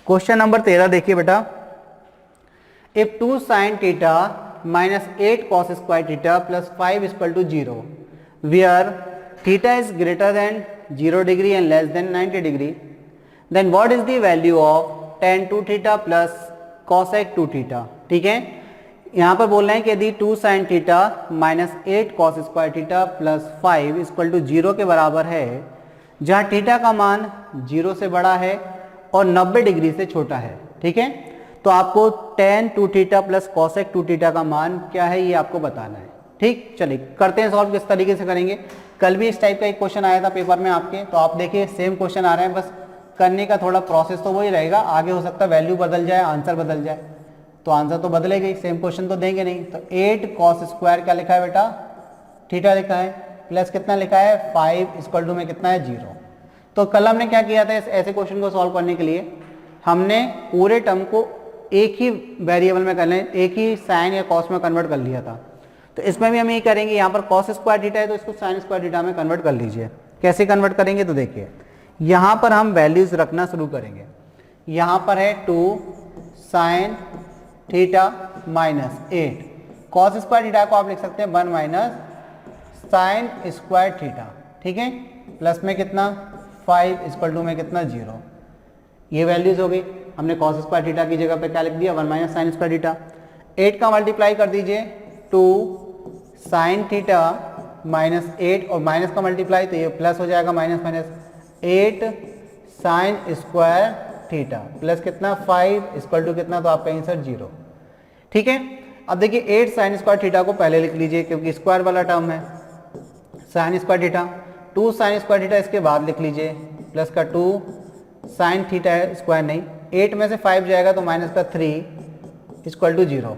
Question number 13 देखिए बेटा, if 2 sin theta minus 8 cos square theta plus 5 equal to 0 where theta is greater than 0 degree and less than 90 degree, then what is the value of tan 2 theta plus cosec 2 theta. ठीक है, यहाँ पर बोल रहे हैं कि यदि 2 sin theta minus 8 cos square theta plus 5 equal to 0 के बराबर है, जहाँ थीटा का मान 0 से बड़ा है और 90 डिग्री से छोटा है। ठीक है, तो आपको tan 2 theta plus cosec 2 theta का मान क्या है ये आपको बताना है। ठीक, चलिए करते हैं सॉल्व, किस तरीके से करेंगे। कल भी इस टाइप का एक क्वेश्चन आया था पेपर में आपके, तो आप देखिए सेम क्वेश्चन आ रहे हैं, बस करने का थोड़ा प्रोसेस तो वही रहेगा, आगे हो सकता है वैल्यू बदल जाए, आंसर बदल जाए, तो आंसर तो बदलेगा ही, सेम क्वेश्चन तो देंगे नहीं। तो 8 cos स्क्वायर क्या लिखा है बेटा, थीटा लिखा है, प्लस कितना लिखा है 5 इक्वल टू में कितना है 0। तो कल हमने क्या किया था, ऐसे क्वेश्चन को सॉल्व करने के लिए हमने पूरे टर्म को एक ही वेरिएबल में कर लें, एक ही साइन या कॉस में कन्वर्ट कर लिया था। तो इसमें भी हम यही करेंगे, यहाँ पर कॉस स्क्वायर थीटा है तो इसको साइन स्क्वायर थीटा में कन्वर्ट कर लीजिए। कैसे कन्वर्ट करेंगे, तो देखिए यहाँ पर हम वैल्यूज रखना शुरू करेंगे। यहाँ पर है 2 sine theta minus 8, cos square theta को आप लिख सकते हैं 1 माइनस साइन स्क्वायर थीटा। ठीक है, प्लस में कितना 5 इक्वल टू में कितना 0। ये वैल्यूज हो गई, हमने कॉस स्क्वायर थीटा की जगह पे क्या लिख दिया 1 माइनस साइन स्क्वायर थीटा। 8 का मल्टीप्लाई कर दीजिए 2 साइन थीटा माइनस 8 और माइनस का मल्टीप्लाई तो ये प्लस हो जाएगा, minus minus 8 sine square theta plus कितना 5 इक्वल टू कितना, तो आपका आंसर 0। ठीक है, अब देखिए 8 साइन स्क्वायर थीटा को पहले लिख लीजिए क्योंकि स्क्वायर वाला टर्म है, sine square theta 2 sine square theta इसके बाद लिख लीजिए, प्लस का 2 साइन थीटा है, स्क्वायर नहीं, 8 में से 5 जाएगा तो माइनस का 3 इक्वल टू 0।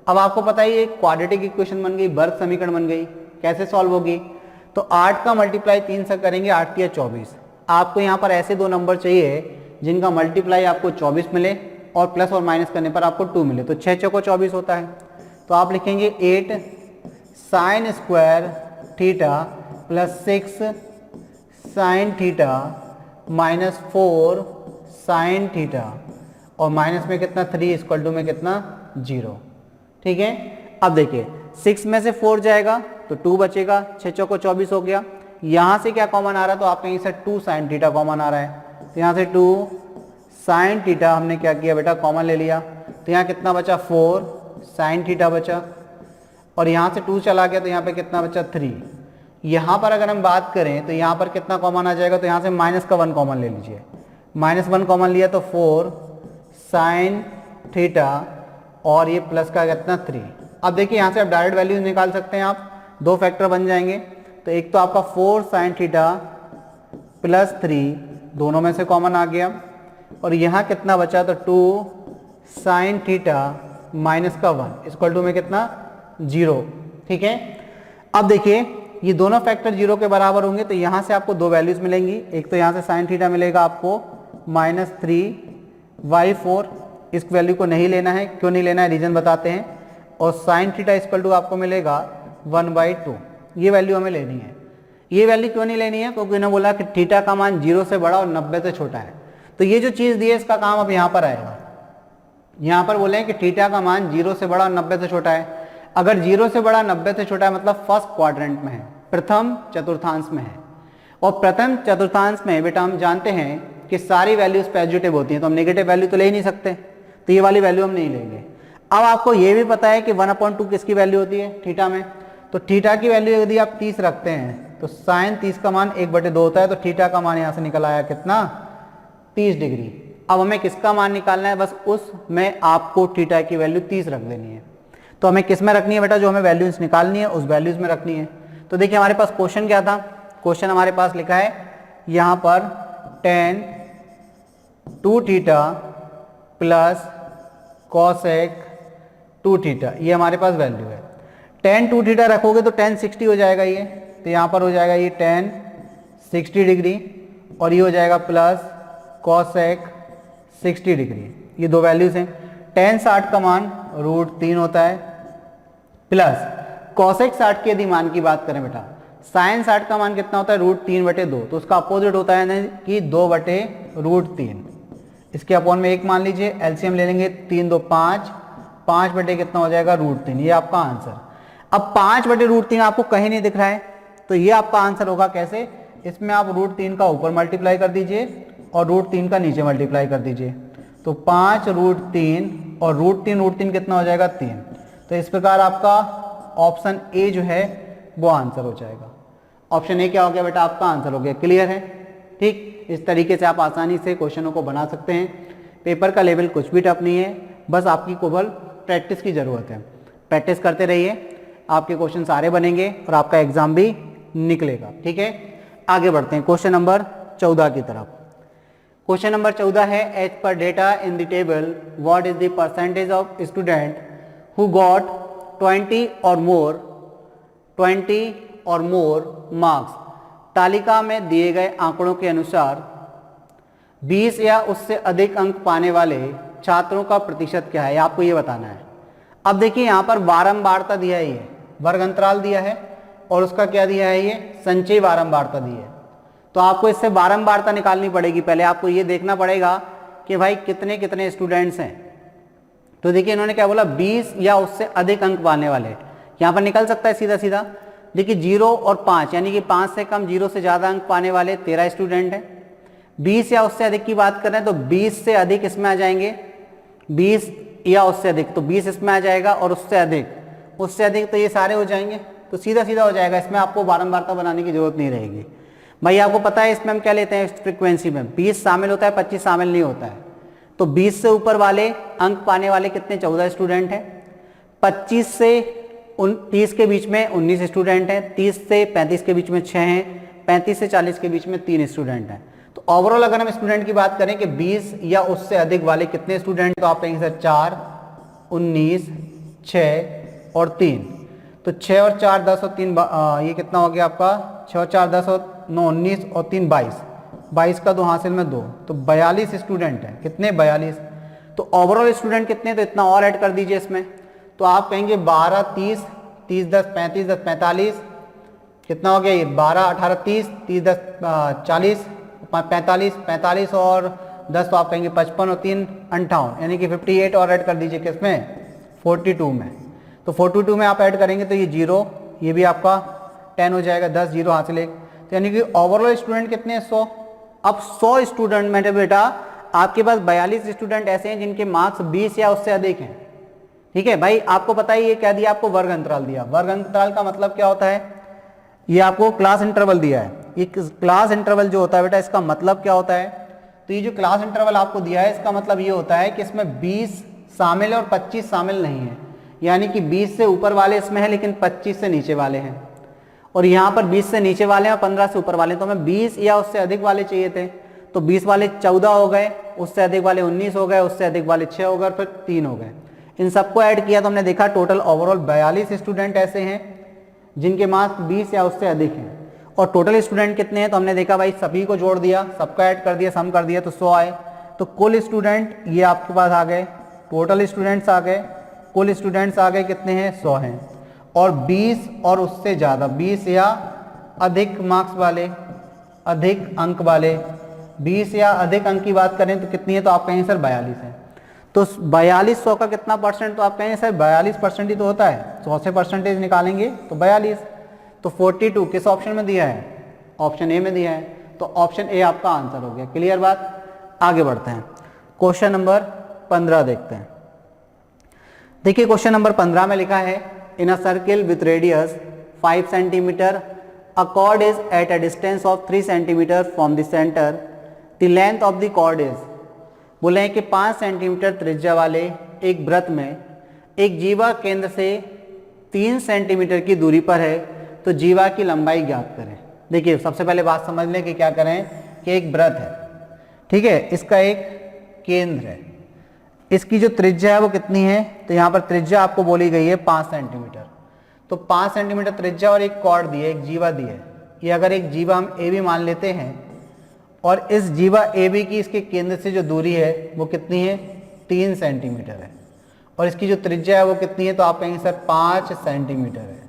अब आपको पता ही एक क्वाड्रेटिक इक्वेशन बन गई, वर्ग समीकरण बन गई। कैसे सॉल्व होगी, तो 8 का मल्टीप्लाई 3 से करेंगे, 8 या 24। आपको यहाँ पर ऐसे दो नंबर चाहिए जिनका मल्टीप्लाई आपको 24 मिले और प्लस और माइनस करने पर आपको 2 मिले, तो 6 चौको 24 होता है। तो आप लिखेंगे 8 sine square theta plus 6 sine theta minus 4 sine theta और माइनस में कितना 3 इक्वल टू में कितना 0। ठीक है, अब देखिए 6 में से 4 जाएगा तो 2 बचेगा, 6 चौको 24 हो गया। यहाँ से क्या कॉमन आ रहा है, तो आपके यहीं से 2 साइन थीटा कॉमन आ रहा है, तो यहाँ से 2 साइन थीटा हमने क्या किया बेटा कॉमन ले लिया, तो यहाँ कितना बचा 4 साइन थीटा बचा, और यहाँ से 2 चला गया तो यहाँ पे कितना बचा 3। यहाँ पर अगर हम बात करें तो यहाँ पर कितना कॉमन आ जाएगा, तो यहाँ से माइनस का 1 कॉमन ले लीजिए, माइनस 1 कॉमन लिया तो 4 साइन थीटा और ये प्लस का कितना 3। अब देखिए यहाँ से आप डायरेक्ट वैल्यूज निकाल सकते हैं, आप दो फैक्टर बन जाएंगे। तो एक तो आपका 4 साइन थीटा प्लस 3 दोनों में से कॉमन आ गया, और यहाँ कितना बचा, तो 2 साइन थीटा माइनस का 1 इक्वल टू में कितना 0। ठीक है, अब देखिए ये दोनों फैक्टर 0 के बराबर होंगे तो यहाँ से आपको दो वैल्यूज मिलेंगी। एक तो यहाँ से साइन थीटा मिलेगा आपको -3/4, इस वैल्यू को नहीं लेना है, क्यों नहीं लेना है रीजन बताते हैं, और साइन थीटा इक्वल टू आपको मिलेगा 1/2। ये वैल्यू हमें लेनी है। ये वैल्यू क्यों नहीं लेनी है, क्योंकि उन्होंने बोला कि थीटा का मान 0 से बड़ा और 90 से छोटा है। तो ये जो चीज़ दी है इसका काम अब यहाँ पर आएगा। यहाँ पर बोले कि थीटा का मान 0 से बड़ा और 90 से छोटा है। अगर 0 से बड़ा 90 से छोटा है मतलब फर्स्ट क्वाड्रेंट में है, प्रथम चतुर्थांश में है, और प्रथम चतुर्थांश में बेटा हम जानते हैं कि सारी वैल्यूज पॉजिटिव होती हैं, तो हम नेगेटिव वैल्यू तो ले ही नहीं सकते, तो ये वाली वैल्यू हम नहीं लेंगे। अब आपको ये भी पता है कि 1/2 किसकी वैल्यू होती है थीटा में, तो थीटा की वैल्यू यदि आप 30 रखते हैं तो साइन 30 का मान 1/2 होता है, तो थीटा का मान यहाँ से निकल आया कितना 30 डिग्री। अब हमें किसका मान निकालना है, बस उसमें आपको थीटा की वैल्यू 30 रख देनी है। तो हमें किस में रखनी है बेटा, जो हमें वैल्यूज निकालनी है उस वैल्यूज में रखनी है। तो देखिए हमारे पास क्वेश्चन क्या था, क्वेश्चन हमारे पास लिखा है यहाँ पर tan 2 theta plus cosec 2 theta, ये हमारे पास वैल्यू है। tan 2 थीटा रखोगे तो tan 60 हो जाएगा ये, तो यहाँ पर हो जाएगा ये tan 60 डिग्री, और ये हो जाएगा प्लस cosec 60 डिग्री। ये दो वैल्यूज हैं। tan 60 का मान √3 होता है, प्लस cosec 60 के यदि मान की बात करें बेटा, sin 60 का मान कितना होता है √3/2, तो उसका अपोजिट होता है कि 2/√3। इसके अपॉन में 1 मान लीजिए, एलसीएम ले लेंगे 3 2 5, 5 बटे कितना हो जाएगा √3, ये आपका आंसर। अब 5 बटे √3 आपको कहीं नहीं दिख रहा है, तो ये आपका आंसर होगा कैसे, इसमें आप √3 का ऊपर मल्टीप्लाई कर दीजिए और √3 का नीचे मल्टीप्लाई कर दीजिए, तो 5 √3 और √3 कितना हो जाएगा 3। तो इस प्रकार आपका ऑप्शन ए जो है वो आंसर हो जाएगा। ऑप्शन ए क्या हो गया बेटा, आपका आंसर हो गया। क्लियर है? ठीक, इस तरीके से आप आसानी से क्वेश्चनों को बना सकते हैं। पेपर का लेवल कुछ भी टफ नहीं है, बस आपकी केवल प्रैक्टिस की ज़रूरत है। प्रैक्टिस करते रहिए, आपके क्वेश्चन सारे बनेंगे और आपका एग्जाम भी निकलेगा। ठीक है, आगे बढ़ते हैं क्वेश्चन नंबर 14 की तरफ। क्वेश्चन नंबर 14 है, as per data in the table what is the percentage of student who got 20 or more marks. तालिका में दिए गए आंकड़ों के अनुसार 20 या उससे अधिक अंक पाने वाले छात्रों का प्रतिशत क्या है, आपको ये बताना है। अब देखिए यहाँ पर बारंबारता दिया है, ये वर्ग अंतराल दिया है और उसका क्या दिया है, ये संचयी बारंबारता दी है। तो आपको इससे बारंबारता निकालनी पड़ेगी। पहले आपको ये देखना पड़ेगा कि भाई कितने कितने स्टूडेंट्स हैं। तो देखिए इन्होंने क्या बोला, 20 या उससे अधिक अंक पाने वाले। यहाँ पर निकल सकता है सीधा सीधा। देखिए 0 और 5 यानी कि 5 से कम 0 से ज़्यादा अंक पाने वाले 13 स्टूडेंट हैं। 20 या उससे अधिक की बात कर रहे हैं तो 20 से अधिक इसमें आ जाएंगे, 20 या उससे अधिक, तो 20 इसमें आ जाएगा और उससे अधिक तो ये सारे हो जाएंगे। तो सीधा सीधा हो जाएगा, इसमें आपको बारंबारता बनाने की जरूरत नहीं रहेगी। भाई आपको पता है इसमें हम क्या लेते हैं, फ्रीक्वेंसी में 20 शामिल होता है, 25 शामिल नहीं होता है। तो 20 से ऊपर वाले अंक पाने वाले कितने, 14 स्टूडेंट हैं। 25 से 30 के बीच में 19 स्टूडेंट हैं। 30 से 35 के बीच में 6 हैं। 35 से 40 के बीच में 3 स्टूडेंट हैं। तो ओवरऑल अगर हम स्टूडेंट की बात करें कि 20 या उससे अधिक वाले कितने स्टूडेंट, तो आप कहेंगे सर 4, 19, 6 और 3। तो 6 और 4 10 और 3 ये कितना हो गया आपका, 6 और 4 10 और 9 19 और 3 22, 22 का 2 हासिल में 2, तो 42 स्टूडेंट हैं। कितने, 42। तो ओवरऑल स्टूडेंट कितने, तो इतना और ऐड कर दीजिए इसमें। तो आप कहेंगे 12 30, 30 10 35, 10 45, कितना हो गया ये 12 18 30, 30 10 40, 45, 45 और 10 तो आप कहेंगे 55 और 3 58, यानी कि 58 और ऐड कर दीजिए किसमें, 42 में। तो 42 में आप ऐड करेंगे तो ये 0, ये भी आपका 10 हो जाएगा, 10 0 हासिल 1, तो यानी कि ओवरऑल स्टूडेंट कितने हैं, 100। अब 100 स्टूडेंट में बेटा आपके पास 42 स्टूडेंट ऐसे हैं जिनके मार्क्स 20 या उससे अधिक हैं। ठीक है भाई, आपको पता है ये क्या दिया, आपको वर्ग अंतराल दिया। वर्ग अंतराल का मतलब क्या होता है, ये आपको क्लास इंटरवल दिया है। ये क्लास इंटरवल जो होता है बेटा, इसका मतलब क्या होता है, तो ये जो क्लास इंटरवल आपको दिया है इसका मतलब ये होता है कि इसमें 20 शामिल है और 25 शामिल नहीं है। यानी कि 20 से ऊपर वाले इसमें है लेकिन 25 से नीचे वाले हैं, और यहाँ पर 20 से नीचे वाले हैं और 15 से ऊपर वाले हैं। तो हमें 20 या उससे अधिक वाले चाहिए थे, तो 20 वाले 14 हो गए, उससे अधिक वाले 19 हो गए, उससे अधिक वाले 6 हो गए, फिर 3 हो गए। इन सबको ऐड किया तो हमने देखा टोटल ओवरऑल 42 स्टूडेंट ऐसे हैं जिनके मार्क्स 20 या उससे अधिक हैं। और टोटल स्टूडेंट कितने हैं, तो हमने देखा भाई सभी को जोड़ दिया, सबका ऐड कर दिया, सम कर दिया तो 100 आए। तो कुल स्टूडेंट ये आपके पास आ गए, टोटल स्टूडेंट्स आ गए, कुल स्टूडेंट्स आ गए कितने हैं, 100 हैं। और 20 और उससे ज़्यादा, 20 या अधिक मार्क्स वाले, अधिक अंक वाले, 20 या अधिक अंक की बात करें तो कितनी है, तो आप कहेंगे सर 42 है। तो 42 100 का कितना परसेंट, तो आप कहेंगे सर 42% ही तो होता है, 100 से परसेंटेज निकालेंगे तो 42। तो 42 किस ऑप्शन में दिया है, ऑप्शन ए में दिया है, तो ऑप्शन ए आपका आंसर हो गया। क्लियर बात, आगे बढ़ते हैं। क्वेश्चन नंबर 15 देखते हैं। देखिए क्वेश्चन नंबर 15 में लिखा है, in a circle with radius 5 centimetre a chord is at a distance of 3 centimetre from the centre, the length of the chord is. बोले हैं कि 5 सेंटीमीटर त्रिज्या वाले एक वृत्त में एक जीवा केंद्र से 3 सेंटीमीटर की दूरी पर है, तो जीवा की लंबाई ज्ञात करें। देखिए सबसे पहले बात समझ लें कि क्या करें, कि एक वृत्त है, ठीक है, इसका एक केंद्र है, इसकी जो त्रिज्या है वो कितनी है, तो यहाँ पर त्रिज्या आपको बोली गई है 5 सेंटीमीटर। तो 5 सेंटीमीटर त्रिज्या और एक कॉर्ड दी है, एक जीवा दी है। ये अगर एक जीवा हम ए बी मान लेते हैं और इस जीवा ए बी की इसके केंद्र से जो दूरी है वो कितनी है, 3 सेंटीमीटर है, और इसकी जो त्रिज्या है वो कितनी है, तो आप कहेंगे सर 5 सेंटीमीटर है,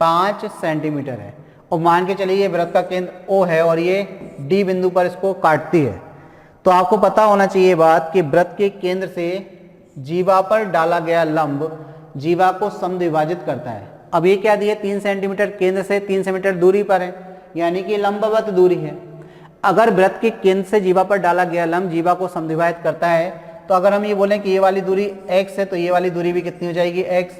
5 सेंटीमीटर है। और मान के चलिए ये वृत्त का केंद्र ओ है और ये डी बिंदु पर इसको काटती है, तो आपको पता होना चाहिए बात कि वृत्त के केंद्र से जीवा पर डाला गया लंब जीवा को समद्विभाजित करता है। अब ये क्या दिया, 3 सेंटीमीटर केंद्र से 3 सेंटीमीटर दूरी पर है, यानी कि लंबवत दूरी है। अगर वृत्त के केंद्र से जीवा पर डाला गया लंब जीवा को समद्विभाजित करता है, तो अगर हम ये बोलें कि ये वाली दूरी x है तो ये वाली दूरी भी कितनी हो जाएगी x,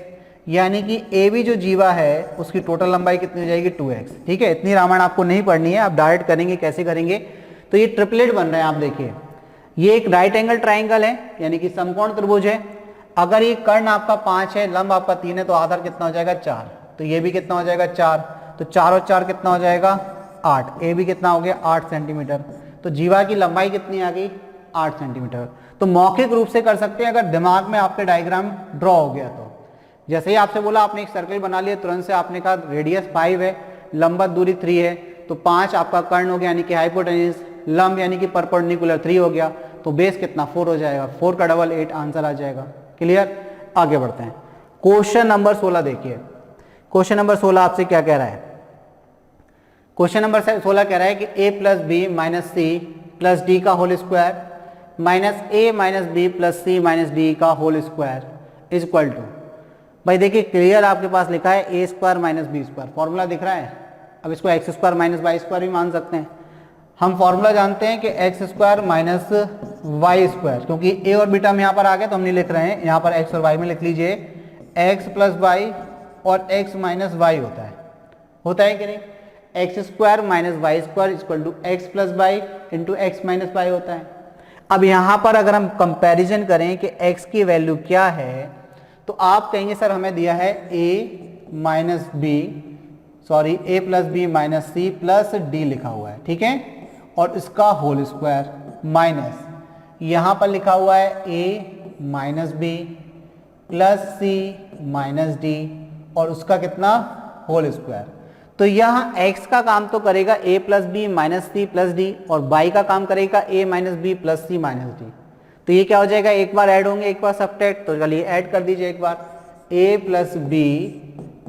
यानी कि ए बी जो जीवा है उसकी टोटल लंबाई कितनी हो जाएगी 2x। ठीक है, इतनी रामायण आपको नहीं पढ़नी है, आप डायरेक्ट करेंगे। कैसे करेंगे, तो ये ट्रिपलेट बन रहे हैं। आप देखिए ये एक राइट एंगल ट्राइंगल है, यानी कि समकोण त्रिभुज है। अगर ये कर्ण आपका 5 है, लंब आपका 3 है, तो आधार कितना हो जाएगा 4, तो ये भी कितना हो जाएगा 4, तो 4 और 4 कितना हो जाएगा 8, ए भी कितना हो गया 8 सेंटीमीटर। तो जीवा की लंबाई कितनी आ गई 8 सेंटीमीटर। तो मौखिक रूप से कर सकते हैं अगर दिमाग में आपके डायग्राम ड्रॉ हो गया तो। जैसे ही आपसे बोला आपने एक सर्कल बना लिया, तुरंत से आपने कहा रेडियस 5 है, लंबवत दूरी 3 है, तो 5 आपका कर्ण हो गया यानी कि हाइपोटेन्यूज, लंब यानी कि परपेंडिकुलर 3 हो गया, तो बेस कितना 4 हो जाएगा, 4 का डबल 8 आंसर आ जाएगा। क्लियर, आगे बढ़ते हैं। क्वेश्चन नंबर 16 देखिए। क्वेश्चन नंबर 16 आपसे क्या कह रहा है, क्वेश्चन नंबर 16 कह रहा है कि a plus B minus C plus D का whole square minus A minus B plus C minus D का whole square is equal to, भाई देखिए क्लियर आपके पास लिखा है A square minus B square, formula दिख रहा है। अब इसको X square minus Y square भी मान सकते हैं। हम फॉर्मूला जानते हैं कि X square minus Y square, क्योंकि ए और बीटा हम यहाँ पर आ गए तो हम नहीं लिख रहे हैं, यहाँ पर एक्स और वाई में लिख लीजिए एक्स प्लस वाई और एक्स माइनस वाई होता है कि नहीं। X square minus Y square equal to x plus y into x minus y होता है। अब यहाँ पर अगर हम कंपैरिजन करें कि x की वैल्यू क्या है, तो आप कहेंगे सर हमें दिया है a minus b, sorry a plus B minus C plus d लिखा हुआ है, ठीक है, और इसका होल स्क्वायर माइनस यहाँ पर लिखा हुआ है a minus B plus C minus d और उसका कितना होल स्क्वायर। तो यहाँ x का काम तो करेगा a plus B minus C plus d और y का काम करेगा a minus B plus C minus d. तो ये क्या हो जाएगा, एक बार ऐड होंगे एक बार सब्ट्रैक्ट, तो चलिए ऐड कर दीजिए एक बार a plus B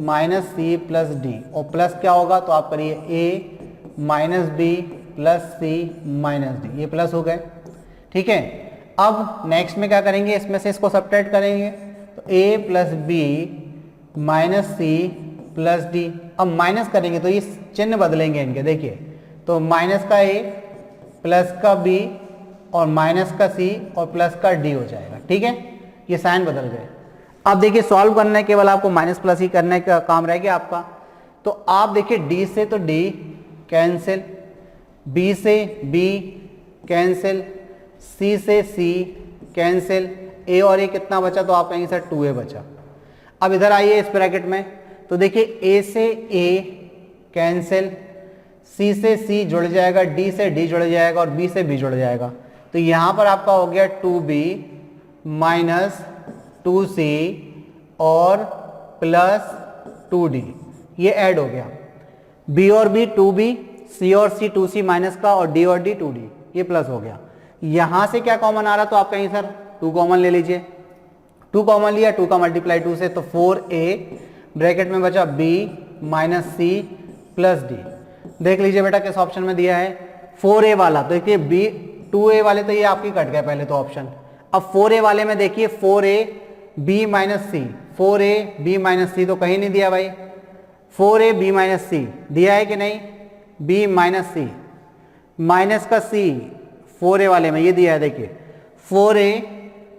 minus C plus d और प्लस क्या होगा, तो आप करिए a minus B plus C minus d, ये प्लस हो गए, ठीक है। अब नेक्स्ट में क्या करेंगे, इसमें से इसको सब्ट्रैक्ट करेंगे, तो a plus B minus C plus d. अब माइनस करेंगे तो ये चिन्ह बदलेंगे इनके, देखिए तो माइनस का a प्लस का b और माइनस का c और प्लस का d हो जाएगा, ठीक है, ये साइन बदल गए। अब देखिए सॉल्व करना है, केवल आपको माइनस प्लस ही करने का काम रह गया आपका। तो आप देखिए d से तो d कैंसिल, b से b कैंसिल, c से c कैंसिल, a और a कितना बचा, तो आप कहेंगे सर 2a बचा। अब इधर आइए इस ब्रैकेट में, तो देखिए a से a कैंसिल, c से c जुड़ जाएगा, d से d जुड़ जाएगा और b से b जुड़ जाएगा। तो यहाँ पर आपका हो गया 2b माइनस 2c और प्लस 2d, ये ऐड हो गया। b और b 2b, c और c 2c माइनस का और d और d 2d, ये प्लस हो गया। यहाँ से क्या कॉमन आ रहा, तो आप कहेंगे सर 2 कॉमन ले लीजिए, 2 कॉमन लिया, 2 का मल्टीप्लाई 2 से, तो 4a ब्रैकेट में बचा b माइनस सी प्लस डी। देख लीजिए बेटा किस ऑप्शन में दिया है, 4a वाला, तो देखिए b 2a वाले तो ये आपकी कट गए पहले तो ऑप्शन। अब 4a वाले में देखिए 4a b माइनस सी, 4a b माइनस सी तो कहीं नहीं दिया भाई, 4a b माइनस सी दिया है कि नहीं, b माइनस सी माइनस का c 4a वाले में ये दिया है, देखिए 4a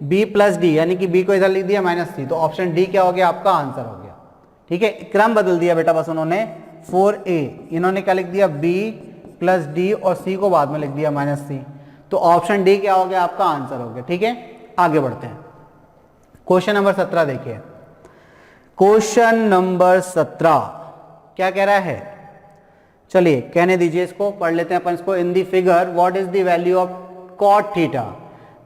b प्लस डी, यानी कि b को इधर लिख दिया माइनस सी, तो ऑप्शन डी क्या हो गया, आपका आंसर हो गया, ठीक है। क्रम बदल दिया बेटा बस उन्होंने, 4a इन्होंने क्या लिख दिया b प्लस डी और c को बाद में लिख दिया माइनस सी, तो ऑप्शन डी क्या हो गया, आपका आंसर हो गया, ठीक है। आगे बढ़ते हैं, क्वेश्चन नंबर 17 देखिए। क्वेश्चन नंबर 17 क्या कह रहा है, चलिए कहने दीजिए, इसको पढ़ लेते हैं अपन इसको। In the figure what is the value of cot theta,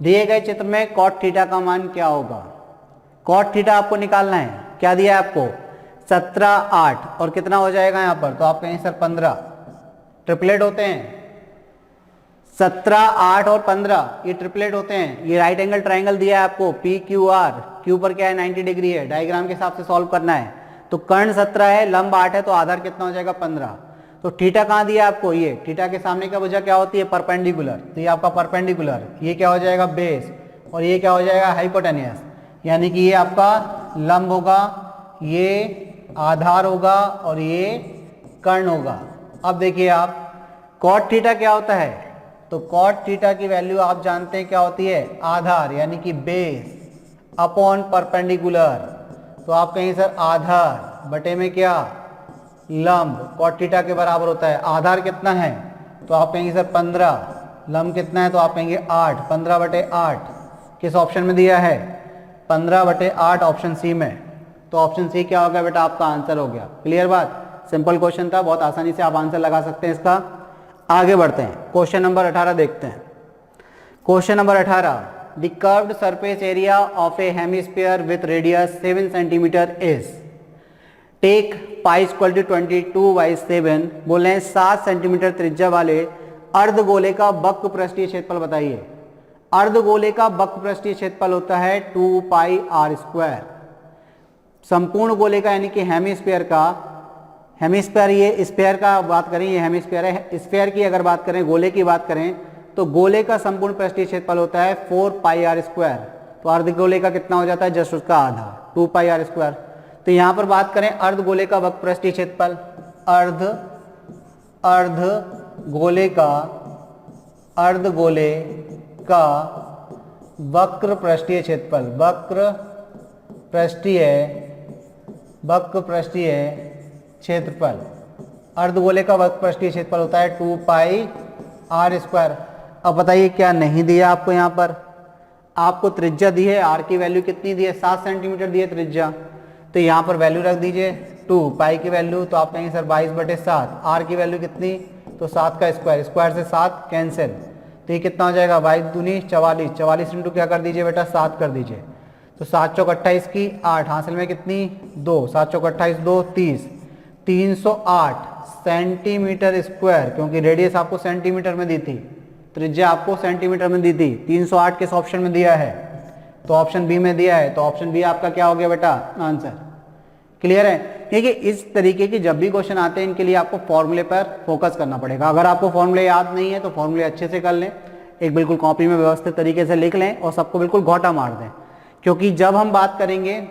दिए गए चित्र में कॉट थीटा का मान क्या होगा। कॉट थीटा आपको निकालना है, क्या दिया है आपको 17 8 और कितना हो जाएगा यहाँ पर, तो आप कहें सर 15, ट्रिपलेट होते हैं 17 8 और 15, ये ट्रिपलेट होते हैं। ये राइट एंगल ट्राइंगल दिया है आपको पी क्यू आर, क्यू पर क्या है 90 डिग्री है, डायग्राम के हिसाब से सॉल्व करना है। तो कर्ण 17 है, लंब 8 है, तो आधार कितना हो जाएगा 15, तो थीटा कहाँ दिया आपको, ये थीटा के सामने का भुजा क्या होती है, परपेंडिकुलर, तो ये आपका परपेंडिकुलर, ये क्या हो जाएगा बेस, और ये क्या हो जाएगा हाइपोटेनियस, यानी कि ये आपका लंब होगा, ये आधार होगा और ये कर्ण होगा। अब देखिए आप कॉट थीटा क्या होता है, तो कॉट थीटा की वैल्यू आप जानते हैं क्या होती है, आधार यानी कि बेस अपॉन परपेंडिकुलर, तो आप कहेंगे सर आधार बटे में क्या, लंब, कॉट थीटा के बराबर होता है। आधार कितना है, तो आप कहेंगे सर 15, लंब कितना है, तो आप कहेंगे 8, 15 बटे 8 किस ऑप्शन में दिया है, 15 बटे 8 ऑप्शन सी में, तो ऑप्शन सी क्या हो गया बेटा, आपका आंसर हो गया। क्लियर बात, सिंपल क्वेश्चन था, बहुत आसानी से आप आंसर लगा सकते हैं इसका। आगे बढ़ते हैं, क्वेश्चन नंबर 18 देखते हैं। Question number 18, the curved surface area of a hemisphere with radius 7 centimetre is, take pi equal to 22/7, बोले हैं 7 सेंटीमीटर त्रिज्या वाले अर्धगोले का वक्र पृष्ठीय क्षेत्रफल बताइए। अर्धगोले का वक्र पृष्ठीय क्षेत्रफल होता है 2 पाई r स्क्वायर। संपूर्ण गोले का यानी कि हेमिस्फीयर का, हेमिस्फीयर ये स्फीयर का बात करें, ये हेमिस्फीयर है, स्फीयर की अगर बात करें, गोले की बात करें, तो गोले का संपूर्ण पृष्ठीय क्षेत्रफल होता है 4 पाई r स्क्वायर। तो अर्धगोले का कितना हो जाता है, जस्ट उसका आधा, 2 पाई r स्क्वायर। तो यहां पर बात करें अर्धगोले का वक्र पृष्ठीय क्षेत्रफल, अर्धगोले का वक्र पृष्ठीय क्षेत्रफल, वक्र पृष्ठीय क्षेत्रफल, अर्धगोले का वक्र पृष्ठीय क्षेत्रफल होता है 2 पाई r स्क्वायर। अब बताइए क्या नहीं दिया आपको, यहाँ पर आपको त्रिज्या दी है, r की वैल्यू कितनी दी है, 7 सेंटीमीटर दी है त्रिज्या, तो यहाँ पर वैल्यू रख दीजिए 2, पाई की वैल्यू, तो आप कहेंगे सर 22/7, r की वैल्यू कितनी, तो 7 का स्क्वायर, स्क्वायर से 7 कैंसिल, तो ये कितना हो जाएगा, 22 दूनी 44, 44 इंटू क्या कर दीजिए बेटा 7 कर दीजिए, तो 7 चौक 28 की 8, हासिल में कितनी 2, 7 चौक 28 2 30, 308 सेंटीमीटर स्क्वायर, क्योंकि रेडियस आपको सेंटीमीटर में दी थी, त्रिज्या आपको सेंटीमीटर में दी थी, 308 किस ऑप्शन में दिया है, तो ऑप्शन बी में दिया है, तो ऑप्शन बी आपका क्या हो गया बेटा आंसर। क्लियर है, क्योंकि इस तरीके की जब भी क्वेश्चन आते हैं इनके लिए आपको फॉर्मूले पर फोकस करना पड़ेगा। अगर आपको फॉर्मूले याद नहीं है तो फॉर्मूले अच्छे से कर लें, एक बिल्कुल कॉपी में व्यवस्थित तरीके से लिख लें और सबको बिल्कुल घोटा मार दें, क्योंकि जब हम बात करेंगे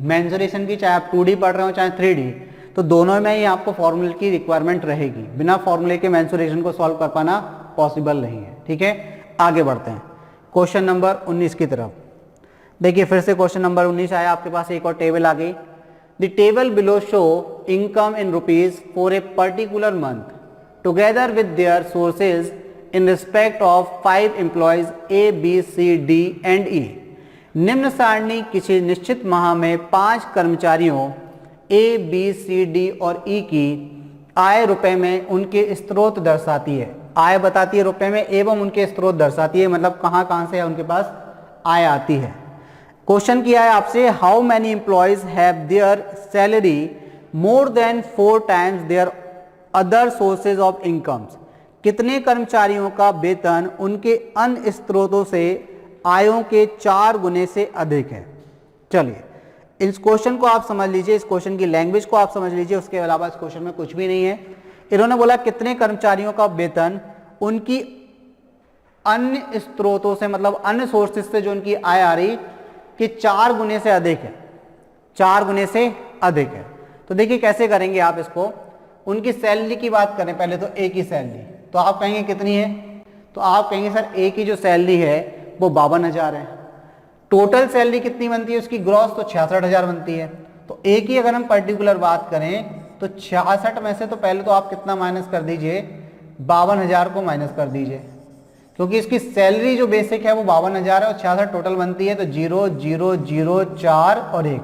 मेंसुरेशन की, चाहे आप 2D पढ़ रहे हो चाहे 3D, तो दोनों में ही आपको फॉर्मूले की रिक्वायरमेंट रहेगी, बिना फॉर्मूले के मेंसुरेशन को सॉल्व कर पाना पॉसिबल नहीं है। ठीक है, आगे बढ़ते हैं क्वेश्चन नंबर 19 की तरफ। देखिए फिर से क्वेश्चन नंबर 19 आया आपके पास, एक और टेबल आ गई। The table below show income in rupees for a particular month together with their sources in respect of 5 employees A, B, C, D and E। निम्न सारणी किसी निश्चित माह में 5 कर्मचारियों A, B, C, D और E की आय रुपए में उनके स्रोत दर्शाती है। आय बताती है रुपए में एवं उनके स्रोत दर्शाती है, मतलब कहाँ कहाँ से उनके पास आय आती है। क्वेश्चन किया है आपसे, how many employees have their salary more than 4 times their other sources of incomes. कितने कर्मचारियों का वेतन उनके अन्य स्रोतों से आयों के 4 गुने से अधिक है। चलिए इस क्वेश्चन को आप समझ लीजिए, इस क्वेश्चन की लैंग्वेज को आप समझ लीजिए, उसके अलावा इस क्वेश्चन में कुछ भी नहीं है। इन्होंने बोला कितने कर्मचारियों का वेतन उनकी अन्य स्रोतों से, मतलब अन्य सोर्सेज से जो उनकी आय आ रही कि 4 गुने से अधिक है, 4 गुने से अधिक है। तो देखिए कैसे करेंगे आप इसको। उनकी सैलरी की बात करें पहले, तो ए की सैलरी, तो आप कहेंगे कितनी है, तो आप कहेंगे सर ए की जो सैलरी है वो 52,000 है। टोटल सैलरी कितनी बनती है उसकी ग्रॉस, तो 66,000 बनती है। तो ए की अगर हम पर्टिकुलर बात करें तो 66 में से तो पहले तो आप कितना माइनस कर दीजिए, 52,000 को माइनस कर दीजिए, क्योंकि इसकी सैलरी जो बेसिक है वो 52,000 है और 66 टोटल बनती है, तो 0 0 0 4 और 1,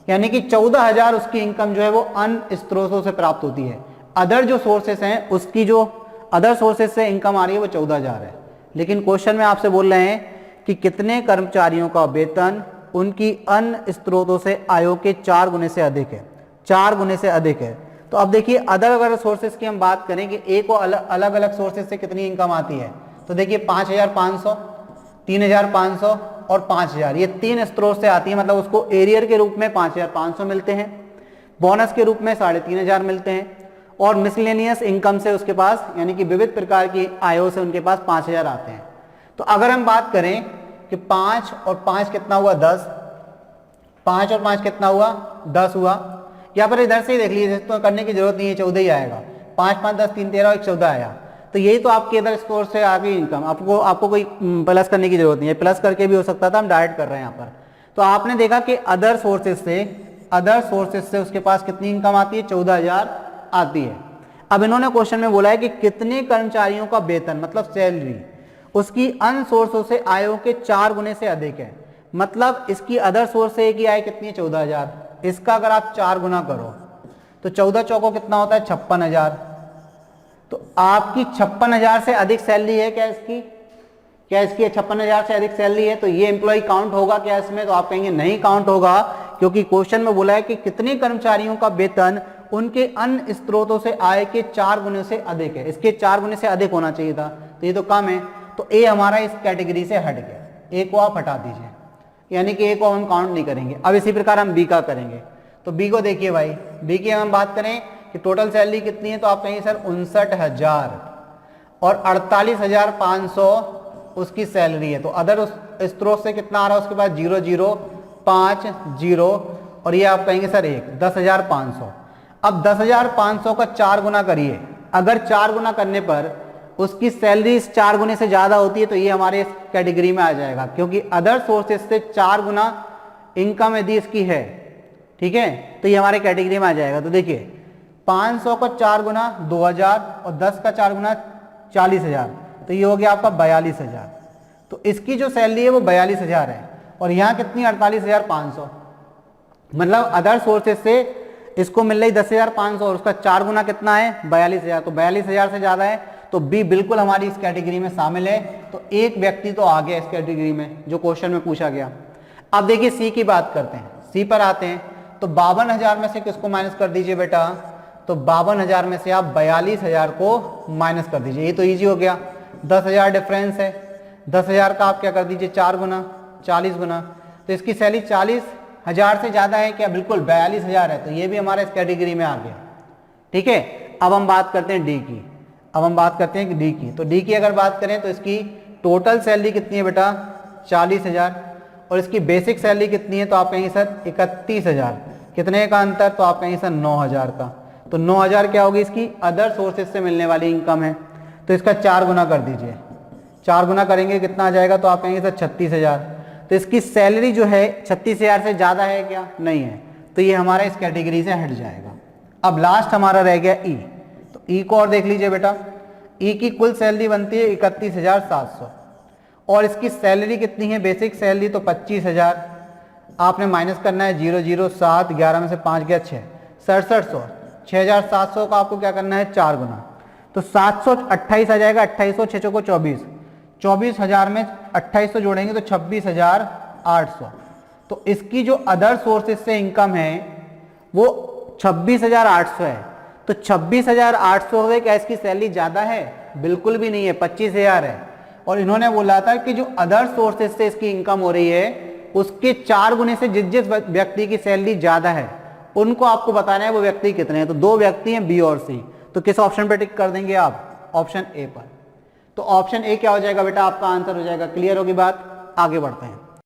यानी कि 14,000 उसकी इनकम जो है वो अन्य स्रोतों से प्राप्त होती है। अदर जो सोर्सेस हैं उसकी जो अदर सोर्सेस से इनकम आ रही है वो 14,000 है। लेकिन क्वेश्चन में आपसे बोल रहे हैं कि कितने कर्मचारियों का वेतन उनकी अन्य स्रोतों से आयों के 4 गुने से अधिक है, 4 गुने से अधिक है। तो अब देखिए अदर सोर्सेस की हम बात करें कि ए को अलग अलग सोर्सेस से कितनी इनकम आती है, तो देखिए 5,500, 3,500 और 5,000, ये 3 स्रोत से आती है, मतलब उसको एरियर के रूप में 5,500 मिलते हैं, बोनस के रूप में 3,500 मिलते हैं, और मिसलेनियस इनकम से उसके पास यानी कि विविध प्रकार की आयों से उनके पास 5,000 आते हैं। तो अगर हम बात करें कि 5 और 5 कितना हुआ 10, 5 और 5 कितना हुआ 10 हुआ। यहाँ पर इधर से ही देख लीजिए, तो करने की जरूरत नहीं है, 14 ही आएगा। 5 5 10 3 13 और 14 आया। तो यही तो आपके इधर स्कोर से आ गई इनकम। आपको कोई प्लस करने की जरूरत नहीं है, प्लस करके भी हो सकता था, हम डायरेक्ट कर रहे हैं यहाँ पर। तो आपने देखा कि अदर सोर्सेज से उसके पास कितनी इनकम आती है, 14,000 आती है। अब इन्होंने क्वेश्चन में बोला है कि कितने कर्मचारियों का वेतन मतलब सैलरी उसकी अन्य सोर्सों से आयों के 4 गुने से अधिक है। मतलब इसकी अदर सोर्स से की आय कितनी है, 14,000। इसका अगर आप 4 गुना करो तो 14 चौको कितना होता है, 56,000। तो आपकी 56,000 से अधिक सैलरी है क्या इसकी? क्या इसकी 56,000 से अधिक सैलरी है? तो ये एम्प्लॉय काउंट होगा क्या इसमें? तो आप कहेंगे नहीं काउंट होगा, क्योंकि क्वेश्चन में बोला है कि कितने कर्मचारियों का वेतन उनके अन्य स्रोतों से आय के 4 गुने से अधिक है। इसके 4 गुने से अधिक होना चाहिए था, तो ये तो कम है। तो ए हमारा इस कैटेगरी से हट गया, ए को आप हटा दीजिए, यानी कि ए को हम काउंट नहीं करेंगे। अब इसी प्रकार हम बी का करेंगे। तो बी को देखिए भाई, बी की हम बात करें कि टोटल सैलरी कितनी है, तो आप कहेंगे सर 59,000 और 48,500 उसकी सैलरी है। तो अदर उस स्रोत से कितना आ रहा है उसके पास, 0050 और ये आप कहेंगे सर 10,500। अब 10,500 का 4 गुना करिए। अगर 4 गुना करने पर उसकी सैलरी इस 4 गुने से ज्यादा होती है तो ये हमारे इस कैटेगरी में आ जाएगा, क्योंकि अदर सोर्सेज से 4 गुना इनकम यदि इसकी है, ठीक है, तो ये हमारे कैटेगरी में आ जाएगा। तो देखिए 500 का 4 गुना 2,000 और 10 का 4 गुना 40,000, तो ये हो गया आपका 42,000। तो इसकी जो सैलरी है वो 42,000 है और यहाँ कितनी 48,500। मतलब अदर सोर्सेज से इसको मिल रही 10,500 और उसका 4 गुना कितना है 42,000, तो 42,000 से ज्यादा है। तो बी बिल्कुल हमारी इस कैटेगरी में शामिल है। तो एक व्यक्ति तो आ गया इस कैटेगरी में जो क्वेश्चन में पूछा गया। अब देखिए सी की बात करते हैं, सी पर आते हैं। तो 52,000 में से किसको माइनस कर दीजिए बेटा, तो 52,000 में से आप 42,000 को माइनस कर दीजिए। ये तो इजी हो गया, 10,000 डिफरेंस है। 10,000 का आप क्या कर दीजिए 4 गुना 40 गुना, तो इसकी सैलरी 40,000 से ज्यादा है क्या, बिल्कुल 42,000 है। तो ये भी हमारे इस कैटेगरी में आ गया, ठीक है। अब हम बात करते हैं डी की। अब हम बात करते हैं कि डी की। तो डी की अगर बात करें तो इसकी टोटल सैलरी कितनी है बेटा 40,000 और इसकी बेसिक सैलरी कितनी है, तो आप कहेंगे सर 31,000। कितने का अंतर, तो आप कहेंगे सर 9,000 का। तो 9,000 क्या होगी इसकी अदर सोर्सेज से मिलने वाली इनकम है। तो इसका 4 गुना कर दीजिए, 4 गुना करेंगे कितना आ जाएगा, तो आप कहेंगे सर 36,000। तो इसकी सैलरी जो है 36,000 से ज्यादा है क्या, नहीं है। तो ये हमारा इस कैटेगरी से हट जाएगा। अब लास्ट हमारा रह गया ई। तो ई को और देख लीजिए बेटा, ई की कुल सैलरी बनती है 31,700 और इसकी सैलरी कितनी है, बेसिक सैलरी तो 25,000। आपने माइनस करना है 007, 11 में से 5 गया 6, 6700। 6,700 का आपको क्या करना है 4 गुना, तो 728 आ जाएगा। 2800 6 को 24, 24,000 में 2800 जोड़ेंगे तो 26,800। तो इसकी जो अदर सोर्सेज से इनकम है वो 26,800 है। तो 26,800 है, क्या इसकी सैलरी ज्यादा है, बिल्कुल भी नहीं है, 25,000 है। और इन्होंने बोला था कि जो अदर सोर्सेज से इसकी इनकम हो रही है उसके 4 गुने से जिस व्यक्ति की सैलरी ज्यादा है उनको आपको बताना है वो व्यक्ति कितने हैं। तो 2 व्यक्ति हैं बी और सी। तो किस ऑप्शन पे टिक कर देंगे आप, ऑप्शन ए पर। तो ऑप्शन ए क्या हो जाएगा बेटा, आपका आंसर हो जाएगा। क्लियर होगी बात, आगे बढ़ते हैं।